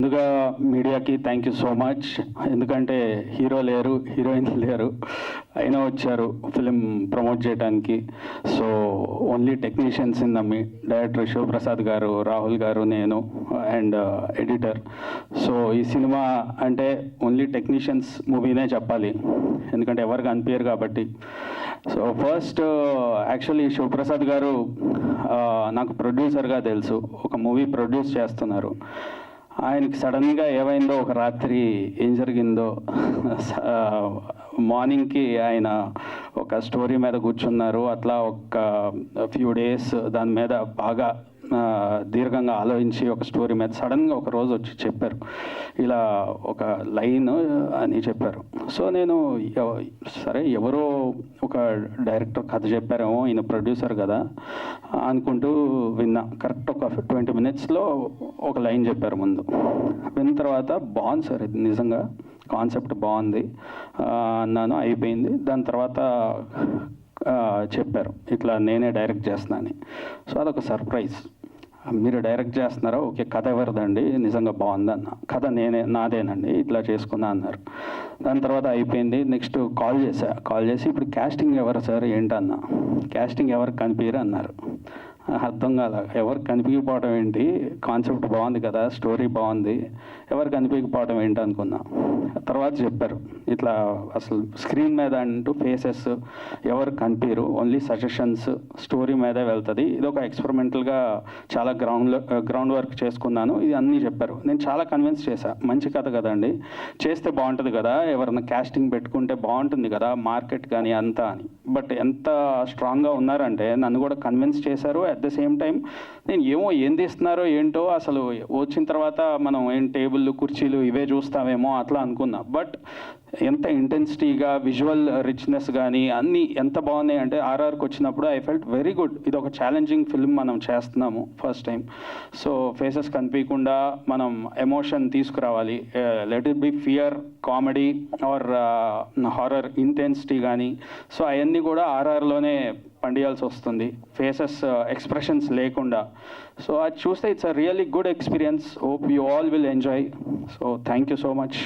ముందుగా మీడియాకి thank you so much. ఎందుకంటే హీరో లేరు, హీరోయిన్ లేరు, అయినా వచ్చారు ఫిలిం ప్రమోట్ చేయడానికి. So only technicians in the director Shivaprasad garu, Rahul garu, నేను అండ్ ఎడిటర్. సో ఈ సినిమా అంటే ఓన్లీ టెక్నీషియన్స్ మూవీనే చెప్పాలి, ఎందుకంటే ఎవరు కనిపించరు కాబట్టి. సో ఫస్ట్ యాక్చువల్లీ శివప్రసాద్ గారు నాకు ప్రొడ్యూసర్గా తెలుసు, ఒక మూవీ ప్రొడ్యూస్ చేస్తున్నారు. ఆయనకి సడన్గా ఏమైందో, ఒక రాత్రి ఏం జరిగిందో, మార్నింగ్కి ఆయన ఒక స్టోరీ మీద కూర్చున్నారు. అట్లా ఒక ఫ్యూ డేస్ దాని మీద బాగా దీర్ఘంగా ఆలోచించి ఒక స్టోరీ మీద సడన్గా ఒక రోజు వచ్చి చెప్పారు, ఇలా ఒక లైన్ అని చెప్పారు. సో నేను సరే ఎవరో ఒక డైరెక్టర్ కథ చెప్పారేమో, ఈయన ప్రొడ్యూసర్ కదా అనుకుంటూ విన్నా. కరెక్ట్ ఒక 20 minutesలో ఒక లైన్ చెప్పారు ముందు. విన్న తర్వాత బాగుంది సార్, ఇది నిజంగా కాన్సెప్ట్ బాగుంది అన్నాను. అయిపోయింది. దాని తర్వాత చెప్పారు ఇట్లా నేనే డైరెక్ట్ చేస్తున్నాను. సో అదొక సర్ప్రైజ్. మీరు డైరెక్ట్ చేస్తున్నారా? ఓకే, కథ ఎవరిదండి? నిజంగా బాగుందన్న. కథ నాదేనండి, ఇట్లా చేసుకున్నా అన్నారు. దాని తర్వాత అయిపోయింది. నెక్స్ట్ కాల్ చేసి ఇప్పుడు క్యాస్టింగ్ ఎవరు సార్ ఏంటన్నా? క్యాస్టింగ్ ఎవరు కనిపించరు అన్నారు. అర్థం కాల, ఎవరు కనిపించకపోవడం ఏంటి, కాన్సెప్ట్ బాగుంది కదా, స్టోరీ బాగుంది, ఎవరు కనిపించకపోవడం ఏంటి అనుకున్నా. తర్వాత చెప్పారు ఇట్లా అసలు స్క్రీన్ మీద అంటూ ఫేసెస్ ఎవరు కనిపించరు, ఓన్లీ సజెషన్స్ స్టోరీ మీదే వెళ్తుంది. ఇది ఒక ఎక్స్పెరిమెంటల్గా చాలా గ్రౌండ్ వర్క్ చేసుకున్నాను. ఇది అన్నీ చెప్పారు. నేను చాలా కన్విన్స్ చేశా, మంచి కథ కదండి, చేస్తే బాగుంటుంది కదా, ఎవరైనా క్యాస్టింగ్ పెట్టుకుంటే బాగుంటుంది కదా, మార్కెట్ కానీ అంతా అని. బట్ ఎంత స్ట్రాంగ్గా ఉన్నారంటే నన్ను కూడా కన్విన్స్ చేశారు. అట్ ద సేమ్ టైం నేను ఏం తీస్తున్నారో ఏంటో, అసలు వచ్చిన తర్వాత మనం ఏం టేబుల్ కుర్చీలు ఇవే చూస్తామేమో అట్లా అనుకున్నా. బట్ ఎంత ఇంటెన్సిటీగా, విజువల్ రిచ్నెస్ కానీ అన్నీ ఎంత బాగున్నాయి అంటే ఆర్ఆర్కి వచ్చినప్పుడు ఐ ఫెల్ట్ వెరీ గుడ్. ఇది ఒక ఛాలెంజింగ్ ఫిల్మ్ మనం చేస్తున్నాము ఫస్ట్ టైం. సో ఫేసెస్ కనిపించకుండా మనం ఎమోషన్ తీసుకురావాలి. Let it be fear, comedy or horror intensity కానీ. సో అవన్నీ కూడా ఆర్ఆర్లోనే పండియాల్సి వస్తుంది, ఫేసెస్ ఎక్స్ప్రెషన్స్ లేకుండా. సో అది చూస్తే it's a really good experience. Hope you all will enjoy. So thank you so much.